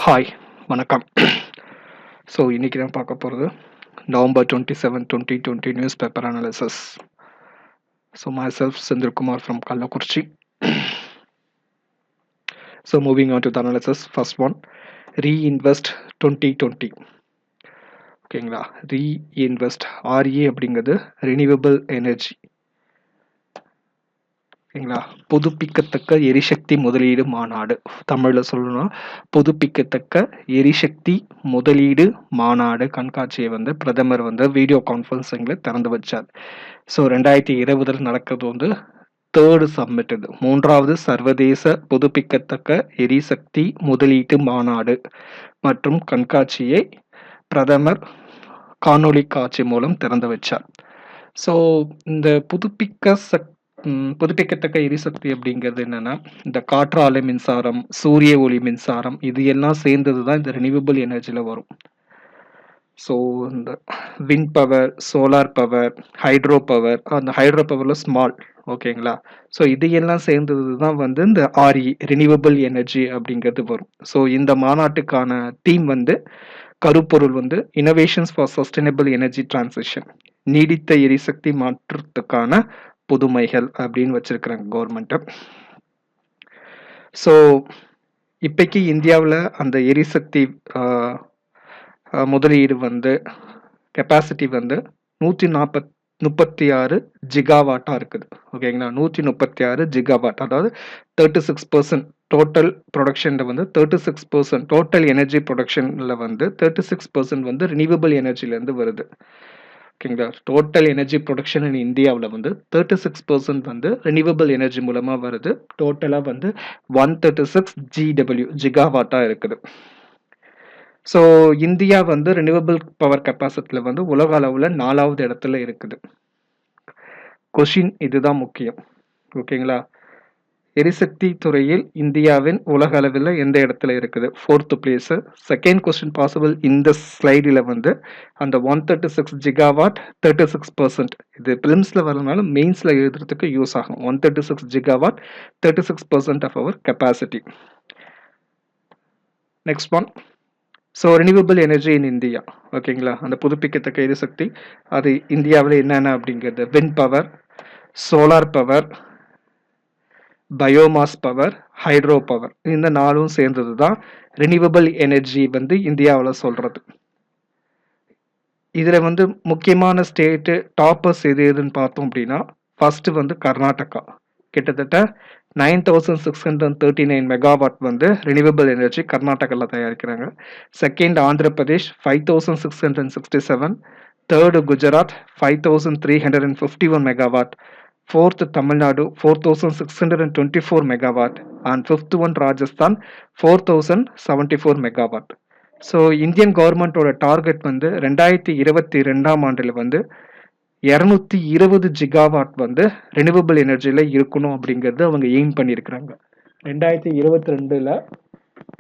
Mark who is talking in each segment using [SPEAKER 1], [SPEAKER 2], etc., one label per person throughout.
[SPEAKER 1] Hi வணக்கம். So இன்றைக்கி தான் பார்க்க போகிறது November 27, 2020 news paper analysis. So my self Senthilkumar from Kallakurichi. So moving on to the analysis. First one, reinvest 2020. ஓகேங்களா, reinvest RE அப்படிங்கிறது ரினியூவபிள் எனர்ஜி. ஓகேங்களா, புதுப்பிக்கத்தக்க எரிசக்தி முதலீடு மாநாடு. தமிழில் சொல்லணும்னா புதுப்பிக்கத்தக்க எரிசக்தி முதலீடு மாநாடு கண்காட்சியை பிரதமர் வீடியோ கான்ஃபரன்சிங்கில் திறந்து வச்சார். ஸோ 2020 நடக்கிறது தேர்டு சம்மிட். இது மூன்றாவது சர்வதேச புதுப்பிக்கத்தக்க எரிசக்தி முதலீட்டு மாநாடு மற்றும் கண்காட்சியை பிரதமர் காணொளி காட்சி மூலம் திறந்து வச்சார். ஸோ இந்த புதுப்பிக்கத்தக்க எரிசக்தி அப்படிங்கிறது என்னன்னா, இந்த காற்றாலை மின்சாரம், சூரிய ஒளி மின்சாரம், இது எல்லாம் சேர்ந்தது தான் இந்த ரினியூவபிள் எனர்ஜியில் வரும். ஸோ இந்த wind power, solar power, hydro power, அந்த ஹைட்ரோ பவரில் ஸ்மால், ஓகேங்களா. ஸோ இது எல்லாம் சேர்ந்தது தான் இந்த RE ரினியூவபிள் எனர்ஜி அப்படிங்கிறது வரும். ஸோ இந்த மாநாட்டுக்கான தீம் கருப்பொருள் innovations for sustainable energy transition, நீடித்த எரிசக்தி மாற்றத்துக்கான புதுமைகள் அப்படின்னு வச்சிருக்கிறாங்க கவர்மெண்ட். ஸோ இப்பைக்கு இந்தியாவில் அந்த எரிசக்தி முதலீடு கெப்பாசிட்டி 136 ஜிகாவாட்டா இருக்குது. ஓகேங்களா, 136 ஜிகாவாட், அதாவது 36% டோட்டல் ப்ரொடக்ஷன்ல 36% டோட்டல் எனர்ஜி ப்ரொடக்ஷன்ல 36% ரினியூவபிள் எனர்ஜிலேருந்து வருது. ஓகேங்களா, டோட்டல் எனர்ஜி ப்ரொடக்ஷன் இன் இந்தியாவில் 36% ரினியூவபிள் எனர்ஜி மூலமாக வருது. டோட்டலாக 136 GW ஜிகாவாட்டாக இருக்குது. ஸோ இந்தியா ரினியூவபிள் பவர் கெப்பாசிட்டியில் உலக அளவில் 4வது இடத்துல இருக்குது. கொஷின் இதுதான் முக்கியம். ஓகேங்களா, எரிசக்தி துறையில் இந்தியாவின் உலக அளவில் எந்த இடத்துல இருக்குது? 4th place. Second question possible இந்த ஸ்லைடில் அந்த 136 ஜிகாவாட் 36%. இது பிலிம்ஸில் வரதுனால மெயின்ஸில் எழுதுறதுக்கு யூஸ் ஆகும். 136 gigawatt 36% of our capacity. Next one, so renewable energy in India. ஓகேங்களா, அந்த புதுப்பிக்கத்தக்க எரிசக்தி அது இந்தியாவில் என்னென்ன அப்படிங்கிறது, wind power, solar power, biomass power, hydro power, இந்த 4ம் சேர்ந்தது தான் ரினியூவபிள் எனர்ஜி இந்தியாவில் சொல்றது. இதில் முக்கியமான ஸ்டேட்டு டாப்பர்ஸ் எதுன்னு பார்த்தோம் அப்படின்னா, ஃபர்ஸ்ட் கர்நாடகா, கிட்டத்தட்ட 9639 மெகாவாட் ரினியூவபிள் எனர்ஜி கர்நாடகாவில் தயாரிக்கிறாங்க. Second Andhra Pradesh 5667, third Gujarat 5351 megawatt, fourth Tamil Nadu 4624 megawatt, and fifth one Rajasthan 4074 megawatt. So Indian கவர்மெண்டோட டார்கெட் 2022ஆம் ஆண்டில் 220 ஜிகாவாட் ரினியூவபிள் எனர்ஜியில் இருக்கணும் அப்படிங்கிறது அவங்க எய்ம் பண்ணியிருக்கிறாங்க. 2022ல்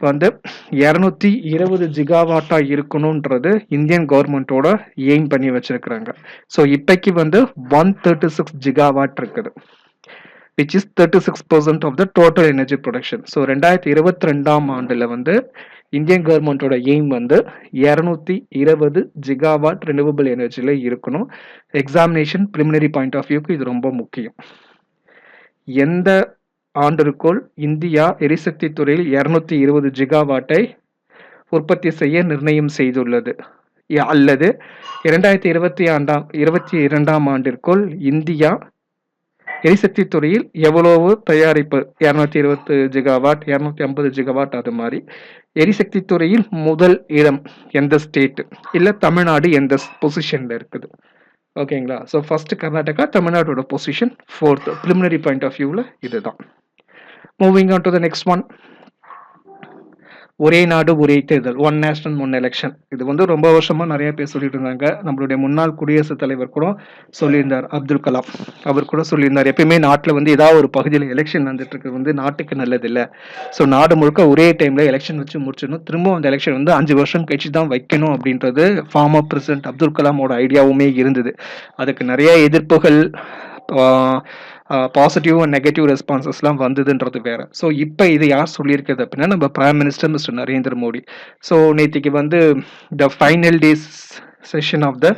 [SPEAKER 1] 220 ஜிகாவாட்டா இருக்கணும்ன்றது இந்தியன் கவர்மெண்டோட எய்ம் பண்ணி வச்சிருக்கிறாங்க. ஸோ இப்பைக்கு 136 ஜிகாவாட் இருக்குது, which is 36% of the total energy production. So 2022ஆம் ஆண்டில் இந்தியன் கவர்மெண்டோட எய்ம் 220 ஜிகாவாட் ரினியூவபிள் எனர்ஜியில் இருக்கணும். எக்ஸாமினேஷன் ப்ரிலிமினரி பாயிண்ட் ஆஃப் வியூக்கு இது ரொம்ப முக்கியம். எந்த ஆண்டிற்குள் இந்தியா எரிசக்தி துறையில் 220 ஜிகாவாட்டை உற்பத்தி செய்ய நிர்ணயம் செய்துள்ளது, அல்லது 2022ஆம் ஆண்டிற்குள் இந்தியா எரிசக்தி துறையில் எவ்வளவு தயாரிப்பு, 220 ஜிகாவாட், 250 ஜிகாவாட், அது மாதிரி எரிசக்தி துறையில் முதல் இடம் எந்த ஸ்டேட், இல்லை தமிழ்நாடு எந்த பொசிஷன்ல இருக்குது. ஓகேங்களா, ஸோ ஃபர்ஸ்ட் கர்நாடகா, தமிழ்நாடோட position 4th. Preliminary point of வியூவில் இதுதான். Moving on to the next one, ஒரே நாடு ஒரே தேர்தல், ஒன் நேஷனல் ஒன் எலெக்ஷன். இது ரொம்ப வருஷமா நிறைய பேர் சொல்லிட்டு இருந்தாங்க. நம்மளுடைய முன்னாள் குடியரசுத் தலைவர் கூட சொல்லியிருந்தார், அப்துல் கலாம். அவர் கூட சொல்லியிருந்தார், எப்பயுமே நாட்டில் ஏதாவது ஒரு பகுதியில் எலெக்ஷன் வந்துட்டு இருக்கு நாட்டுக்கு நல்லது இல்லை. ஸோ நாடு முழுக்க ஒரே டைம்ல எலெக்ஷன் வச்சு முடிச்சிடணும், திரும்ப அந்த எலெக்ஷன் 5 வருஷம் கழிச்சு தான் வைக்கணும் அப்படின்றது ஃபார்மர் பிரசிடென்ட் அப்துல் கலாமோட ஐடியாவுமே இருந்தது. அதுக்கு நிறைய எதிர்ப்புகள், பாசிட்டிவ் அண்ட் நெகட்டிவ் ரெஸ்பான்சஸ்லாம் வந்ததுன்றது வேற. ஸோ இப்போ இது யார் சொல்லியிருக்கிறது அப்படின்னா நம்ம prime minister mister Narendra Modi. So நேற்றுக்கு வந்து the final day's session of the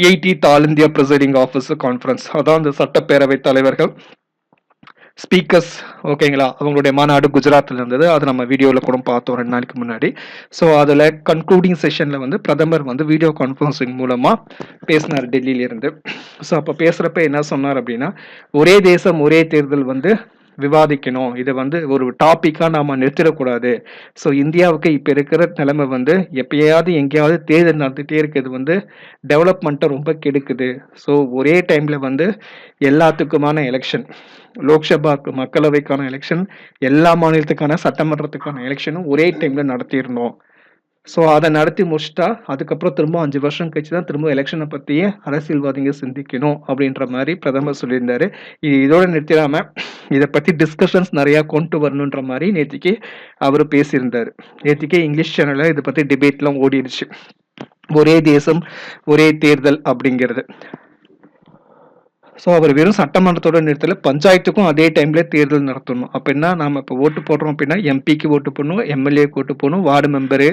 [SPEAKER 1] 80th all India presiding officer conference, அதான் இந்த சட்டப்பேரவை தலைவர்கள் ஸ்பீக்கர்ஸ் ஓகேங்களா, அவங்களுடைய மாநாடு குஜராத்தில் இருந்தது. அது நம்ம வீடியோவில் கூட பார்த்தோம் 2 நாளைக்கு முன்னாடி. ஸோ அதில் கன்க்ளூடிங் செஷனில் வந்து பிரதமர் வந்து வீடியோ கான்ஃபரன்சிங் மூலமாக பேசினார் டெல்லியிலிருந்து. ஸோ அப்போ பேசுகிறப்ப என்ன சொன்னார் அப்படின்னா, ஒரே தேசம் ஒரே தேர்தல் வந்து விவாதிக்கணும், இதை வந்து ஒரு டாப்பிக்காக நாம் நிறுத்திடக்கூடாது. ஸோ இந்தியாவுக்கு இப்போ இருக்கிற நிலைமை வந்து எப்பயாவது எங்கேயாவது தேர்தல் நடத்திட்டே இருக்கிறது வந்து டெவலப்மெண்ட்டை ரொம்ப கெடுக்குது. ஸோ ஒரே டைமில் வந்து எல்லாத்துக்குமான எலெக்ஷன், லோக்சபாக்கு மக்களவைக்கான எலெக்ஷன், எல்லா மாநிலத்துக்கான சட்டமன்றத்துக்கான எலெக்ஷனும் ஒரே டைமில் நடத்திடணும். ஸோ அதை நடத்தி முடிச்சுட்டா அதுக்கப்புறம் திரும்ப 5 வருஷம் கழிச்சு தான் திரும்ப எலெக்ஷனை பற்றியே அரசியல்வாதிங்க சிந்திக்கணும் அப்படின்ற மாதிரி பிரதமர் சொல்லியிருந்தாரு. இதோட நிறுத்திடாமல் இதை பற்றி டிஸ்கஷன்ஸ் நிறையா கொண்டு வரணுன்ற மாதிரி நேற்றுக்கு அவர் பேசியிருந்தார். நேற்றுக்கே இங்கிலீஷ் சேனலில் இதை பற்றி டிபேட்லாம் ஓடிடுச்சு, ஒரே தேசம் ஒரே தேர்தல் அப்படிங்கிறது. ஸோ அவர் வெறும் சட்டமன்றத்தோட நிறுத்தல, பஞ்சாயத்துக்கும் அதே டைம்ல தேர்தல் நடத்தணும். அப்போ என்ன, நாம் இப்போ ஓட்டு போடுறோம் அப்படின்னா எம்பிக்கு ஓட்டு போடணும், எம்எல்ஏக்கு ஓட்டு போடணும், வார்டு மெம்பரு,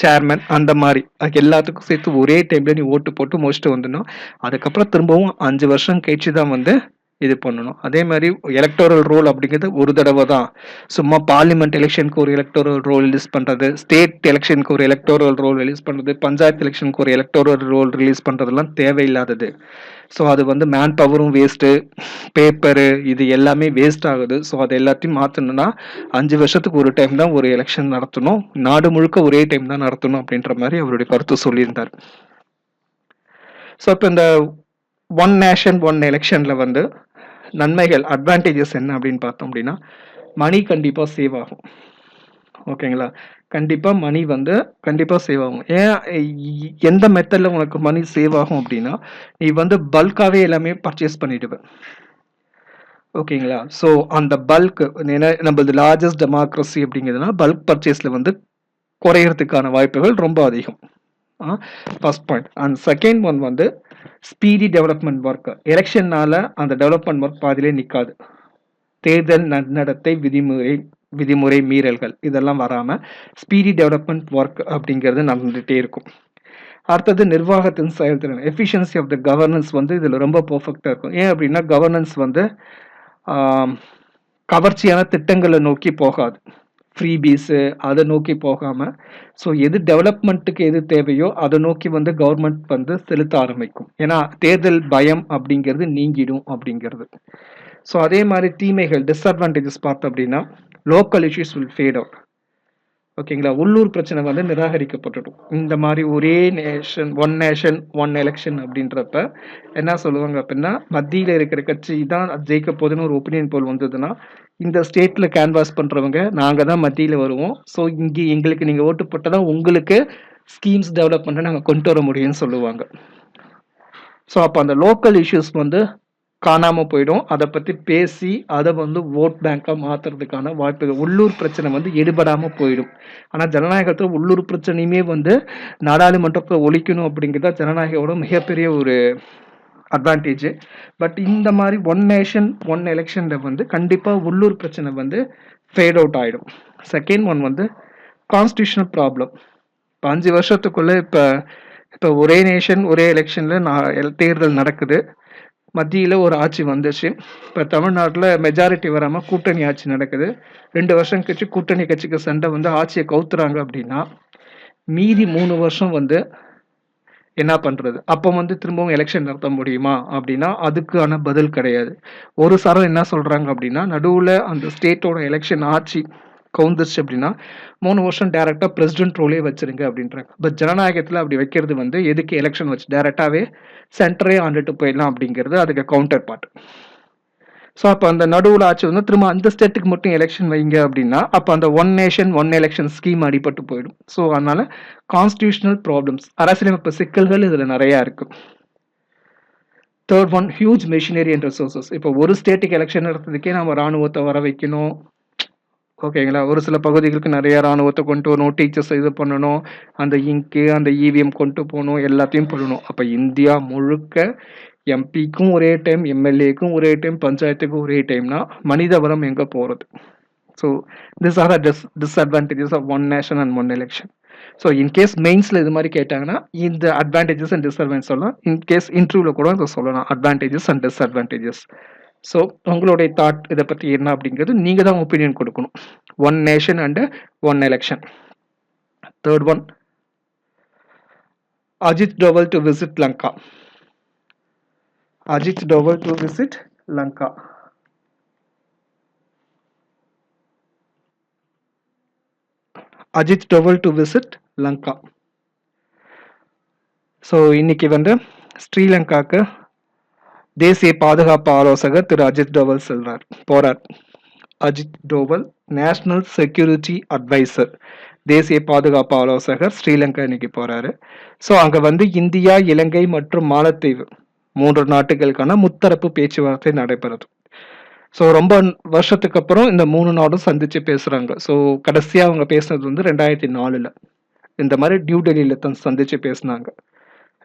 [SPEAKER 1] சேர்மன், அந்த மாதிரி அதுக்கு எல்லாத்துக்கும் சேர்த்து ஒரே டைம்ல நீ ஓட்டு போட்டு முடிச்சுட்டு வந்துடணும். அதுக்கப்புறம் திரும்பவும் 5 வருஷம் கழிச்சு தான் வந்து இது பண்ணணும். அதே மாதிரி எலக்டோரல் ரோல் அப்படிங்கிறது ஒரு தடவை தான். சும்மா பார்லிமெண்ட் எலெக்ஷனுக்கு ஒரு எலக்டோரல் ரோல் ரிலீஸ் பண்ணுறது, ஸ்டேட் எலெக்ஷனுக்கு ஒரு எலக்டோரல் ரோல் ரிலீஸ் பண்ணுறது, பஞ்சாயத்து எலெக்ஷனுக்கு ஒரு எலக்டோரல் ரோல் ரிலீஸ் பண்ணுறதுலாம் தேவையில்லாதது. ஸோ அது வந்து மேன் பவரும் வேஸ்ட்டு, பேப்பரு இது எல்லாமே வேஸ்ட் ஆகுது. ஸோ அது எல்லாத்தையும் மாற்றணும்னா 5 வருஷத்துக்கு ஒரு டைம் தான் ஒரு எலெக்ஷன் நடத்தணும், நாடு முழுக்க ஒரே டைம் தான் நடத்தணும் அப்படின்ற மாதிரி அவருடைய கருத்து சொல்லியிருந்தார். ஸோ இப்போ இந்த ஒன் நேஷன் ஒன் எலெக்ஷனில் வந்து நன்மைகள், அட்வான்டேஜஸ் என்ன அப்படின்னு பார்த்தோம் அப்படின்னா, மணி கண்டிப்பாக சேவ் ஆகும். ஓகேங்களா, கண்டிப்பாக மணி வந்து கண்டிப்பாக சேவ் ஆகும். ஏன் எந்த மெத்தடில் உனக்கு மணி சேவ் ஆகும் அப்படின்னா, நீ வந்து பல்காகவே எல்லாமே பர்ச்சேஸ் பண்ணிடுவேன். ஓகேங்களா, ஸோ அந்த பல்க் நம்மளது லார்ஜஸ்ட் டெமோக்ரஸி அப்படிங்கிறதுனா பல்க் பர்ச்சேஸில் வந்து குறையறதுக்கான வாய்ப்புகள் ரொம்ப அதிகம். First point. And second one வந்து ஸ்பீடி டெவலப்மெண்ட் ஒர்க். எலெக்ஷன்னால அந்த டெவலப்மெண்ட் ஒர்க் பாதியிலே நிற்காது. தேர்தல் நன்னடத்தை விதிமுறை மீறல்கள் இதெல்லாம் வராமல் ஸ்பீடி டெவலப்மெண்ட் ஒர்க் அப்படிங்கிறது நடந்துகிட்டே இருக்கும். அடுத்தது நிர்வாகத்தின் செயல்திறன், எஃபிஷியன்சி ஆஃப் த கவர்னன்ஸ் வந்து இதில் ரொம்ப பர்ஃபெக்டாக இருக்கும். ஏன் அப்படின்னா கவர்னன்ஸ் வந்து கவர்ச்சியான திட்டங்களை நோக்கி போகாது, ஃப்ரீபீஸு அதை நோக்கி போகாமல், ஸோ எது டெவலப்மெண்ட்டுக்கு எது தேவையோ அதை நோக்கி வந்து கவர்மெண்ட் வந்து செலுத்த ஆரம்பிக்கும். ஏன்னா தேர்தல் பயம் அப்படிங்கிறது நீங்கிடும் அப்படிங்கிறது. ஸோ அதே மாதிரி தீமைகள், டிஸ்அட்வான்டேஜஸ் பார்த்தோம் அப்படின்னா local issues will fat out. ஓகேங்களா, உள்ளூர் பிரச்சனை வந்து நிராகரிக்கப்பட்டுடும். இந்த மாதிரி ஒரே நேஷன் ஒன் எலெக்ஷன் அப்படின்றப்ப என்ன சொல்லுவாங்க அப்படின்னா, மத்தியில் இருக்கிற கட்சி தான் ஜெயிக்க போதுன்னு ஒரு ஒப்பீனியன் போல் வந்ததுன்னா, இந்த ஸ்டேட்டில் கேன்வாஸ் பண்ணுறவங்க நாங்கள் தான் மத்தியில் வருவோம், ஸோ இங்கே எங்களுக்கு நீங்கள் ஓட்டு போட்டால் தான் உங்களுக்கு ஸ்கீம்ஸ் டெவலப் பண்ண நாங்கள் கொண்டு வர முடியும்னு சொல்லுவாங்க. ஸோ அப்போ அந்த லோக்கல் இஷ்யூஸ் வந்து காணாமல் போயிடும். அதை பற்றி பேசி அதை வந்து ஓட் பேங்காக மாற்றுறதுக்கான வாய்ப்புகள், உள்ளூர் பிரச்சனை வந்து எடுபடாமல் போயிடும். ஆனால் ஜனநாயகத்தில் உள்ளூர் பிரச்சனையுமே வந்து நாடாளுமன்றத்தை ஒழிக்கணும் அப்படிங்கிறத ஜனநாயகோட மிகப்பெரிய ஒரு அட்வான்டேஜ். பட் இந்த மாதிரி ஒன் நேஷன் ஒன் எலெக்ஷனில் வந்து கண்டிப்பாக உள்ளூர் பிரச்சனை வந்து ஃபேட் அவுட் ஆகிடும். செகண்ட் ஒன் வந்து கான்ஸ்டியூஷனல் ப்ராப்ளம். இப்போ 5 வருஷத்துக்குள்ளே இப்போ ஒரே நேஷன் ஒரே எலெக்ஷனில் தேர்தல் நடக்குது, மத்தியில் ஒரு ஆட்சி வந்துச்சு. இப்போ தமிழ்நாட்டில் மெஜாரிட்டி வராமல் கூட்டணி ஆட்சி நடக்குது. 2 வருஷம் கழிச்சு கூட்டணி கட்சிக்கு சண்டை வந்து ஆட்சியை கவுத்துறாங்க அப்படின்னா மீதி 3 வருஷம் வந்து என்ன பண்ணுறது? அப்போ வந்து திரும்பவும் எலெக்ஷன் நடத்த முடியுமா அப்படின்னா அதுக்கான பதில் கிடையாது. ஒரு சாரம் என்ன சொல்கிறாங்க அப்படின்னா, நடுவில் அந்த ஸ்டேட்டோட எலெக்ஷன் ஆட்சி கவுந்துச்சு அப்படின்னா 3 வருஷம் டேரெக்டாக பிரசிடென்ட் ரோலே வச்சுருங்க அப்படின்றாங்க. பட் ஜனநாயகத்தில் அப்படி வைக்கிறது வந்து எதுக்கு எலெக்ஷன் வச்சு டேரெக்டாகவே சென்டரே ஆண்டுட்டு போயிடலாம் அப்படிங்கிறது அதுக்கு கவுண்டர் பார்ட். ஸோ அப்போ அந்த நடுவில் ஆட்சி வந்து திரும்ப அந்த ஸ்டேட்டுக்கு மட்டும் எலெக்ஷன் வைங்க அப்படின்னா அப்போ அந்த one nation one election scheme அடிபட்டு போயிடும். ஸோ அதனால கான்ஸ்டியூஷனல் ப்ராப்ளம்ஸ், அரசியலமைப்பு சிக்கல்கள் இதில் நிறையா இருக்குது. Third one, huge machinery and resources. இப்போ ஒரு ஸ்டேட்டுக்கு எலெக்ஷன் நடத்துறதுக்கே நம்ம ராணுவத்தை வர வைக்கணும். ஓகேங்களா, ஒரு சில பகுதிகளுக்கு நிறைய ராணுவத்தை கொண்டு வரணும், டீச்சர்ஸ் இது பண்ணணும், அந்த இங்கு அந்த இவிஎம் கொண்டு போகணும், எல்லாத்தையும் பண்ணணும். அப்போ இந்தியா முழுக்க எம்பிக்கும் ஒரே டைம், எம்எல்ஏக்கும் ஒரே டைம், பஞ்சாயத்துக்கும் ஒரே டைம்னா மனித வளம் எங்க போறது? So this are the disadvantages of one nation and one election. So in case மெயின்ஸில் இது மாதிரி கேட்டாங்கன்னா இந்த அட்வான்டேஜஸ் அண்ட் டிஸ்அட்வான்டேஜ் சொல்லலாம். இன்கேஸ் இன்டர்வியூவில் கூட அதை சொல்லலாம், அட்வான்டேஜஸ் அண்ட் டிஸ்அட்வான்டேஜஸ். ஸோ உங்களுடைய தாட் இதை பற்றி என்ன அப்படிங்கிறது நீங்கள் தான் ஒப்பீனியன் கொடுக்கணும். One nation and one election. Third one, Ajit Doval to visit Lanka. Ajit Doval to visit Lanka. Ajit Doval to visit Lanka. So இன்னைக்கு வந்து ஸ்ரீலங்காவுக்கு தேசிய பாதுகாப்பு ஆலோசகர் திரு அஜித் டோவல் போறார். Ajit Doval national security advisor, தேசிய பாதுகாப்பு ஆலோசகர் ஸ்ரீலங்கா இன்னைக்கு போறாரு. ஸோ அங்க வந்து இந்தியா, இலங்கை மற்றும் மாலத்தீவு 3 நாட்டுகளுக்கான முத்தரப்பு பேச்சுவார்த்தை நடைபெறுது. ஸோ ரொம்ப வருஷத்துக்கு அப்புறம் இந்த 3 நாடும் சந்திச்சு பேசுறாங்க. ஸோ கடைசியா அவங்க பேசுனது வந்து 2004 இந்த மாதிரி நியூ டெல்லியில தான் சந்திச்சு பேசினாங்க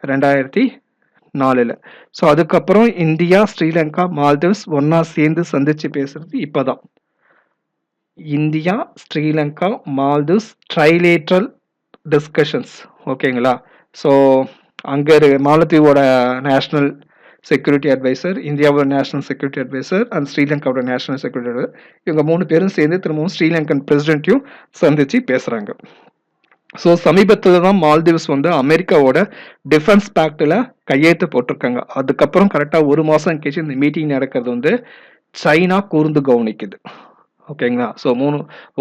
[SPEAKER 1] 2004. ஸோ அதுக்கப்புறம் இந்தியா, ஸ்ரீலங்கா, மால்தீவ்ஸ் ஒன்னா சேர்ந்து சந்திச்சு பேசுறது இப்பதான். India, Sri Lanka, Maldives trilateral discussions. ஓகேங்களா? ஸோ அங்கே மாலத்தீவோட நேஷனல் செக்யூரிட்டி அட்வைசர், இந்தியாவோட நேஷனல் செக்யூரிட்டி அட்வைசர் அண்ட் ஸ்ரீலங்காவோட நேஷனல் செக்யூரிட்டி அட்வைசர், இவங்க 3 பேரும் சேர்ந்து திரும்பவும் ஸ்ரீலங்கன் பிரசிடென்ட்டையும் சந்திச்சு பேசுறாங்க. ஸோ சமீபத்தில் தான் மால்தீவ்ஸ் வந்து அமெரிக்காவோட டிஃபென்ஸ் பேக்டில் கையெழுத்து போட்டிருக்காங்க. அதுக்கப்புறம் கரெக்டாக 1 மாதம் கழிச்சு இந்த மீட்டிங் நடக்கிறது வந்து சைனா கூர்ந்து கவனிக்குது. ஓகேங்களா? ஸோ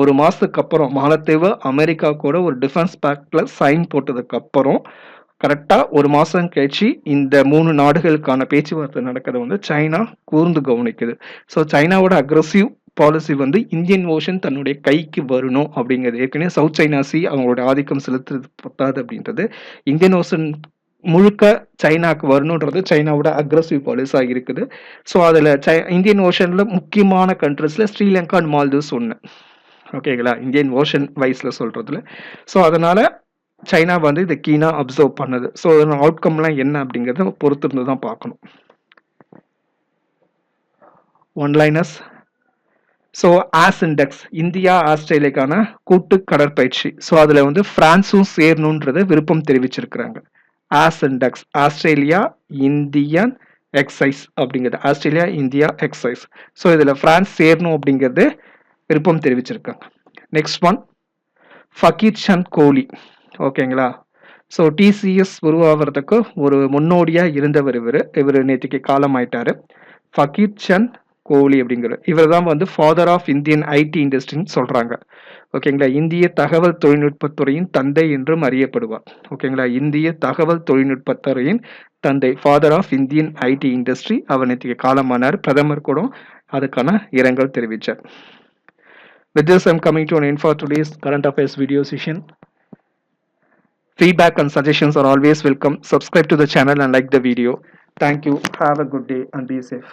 [SPEAKER 1] 1 மாதத்துக்கு அப்புறம் மாலத்தீவு அமெரிக்கா கூட ஒரு டிஃபென்ஸ் பேக்டில் சைன் போட்டதுக்கு அப்புறம் கரெக்டாக 1 மாதம் கழிச்சு இந்த 3 நாடுகளுக்கான பேச்சுவார்த்தை நடக்கிறத வந்து சைனா கூர்ந்து கவனிக்குது. ஸோ சைனாவோட அக்ரெசிவ் பாலிசி வந்து இந்தியன் ஓஷன் தன்னுடைய கைக்கு வரணும் அப்படிங்கிறது. ஏற்கனவே சவுத் சைனா சி அவங்களோட ஆதிக்கம் செலுத்துறது பத்தாது அப்படின்றது, இந்தியன் ஓஷன் முழுக்க சைனாக்கு வரணுன்றது சைனாவோட அக்ரெசிவ் பாலிசியாக இருக்குது. ஸோ அதில் இந்தியன் ஓஷனில் முக்கியமான கண்ட்ரிஸில் ஸ்ரீலங்கா அண்ட் மால்தீவ்ஸ் ஒன்று. ஓகேங்களா? இந்தியன் ஓஷன் வைஸில் சொல்கிறதுல. ஸோ அதனால் சைனா வந்து இதை கீனாக அப்சர்வ் பண்ணுது. ஸோ அதோட அவுட்கம்லாம் என்ன அப்படிங்கிறத பொறுத்து இருந்து தான் பார்க்கணும். One liners. So AUSINDEX India ஆஸ்திரேலியாக்கான கூட்டு கடற்பயிற்சி. ஸோ அதில் வந்து பிரான்ஸும் சேரணுன்றத விருப்பம் தெரிவிச்சிருக்கிறாங்க. AUSINDEX Australia Indian exercise அப்படிங்கிறது, ஆஸ்திரேலியா இந்தியா எக்ஸைஸ். ஸோ இதில் பிரான்ஸ் சேரணும் அப்படிங்கிறது விருப்பம் தெரிவிச்சிருக்காங்க. Next one, Faqir Chand Kohli. ஓகேங்களா? ஸோ டிசிஎஸ் உருவாகிறதுக்கு ஒரு முன்னோடியாக இருந்தவர் இவர் நேற்றுக்கு காலம் ஆயிட்டாரு. ஃபகீர் சந்த் கோலி அப்படிங்கிற இவர் தான் வந்து ஃபாதர் ஆஃப் இந்தியன் ஐடி இண்டஸ்ட்ரின்னு சொல்றாங்க. ஓகேங்களா? இந்திய தகவல் தொழில்நுட்பத்துறையின் தந்தை என்றும் அறியப்படுவார். ஓகேங்களா? இந்திய தகவல் தொழில்நுட்பத்துறையின் தந்தை, father of Indian IT industry. அவர் நேற்றுக்கு காலமானார். பிரதமர் கூட அதுக்கான இரங்கல் தெரிவித்தார். With this, I'm coming to an end for today's current affairs video session. Feedback and suggestions are always welcome. Subscribe to the channel and like the video. Thank you. Have a good day and be safe.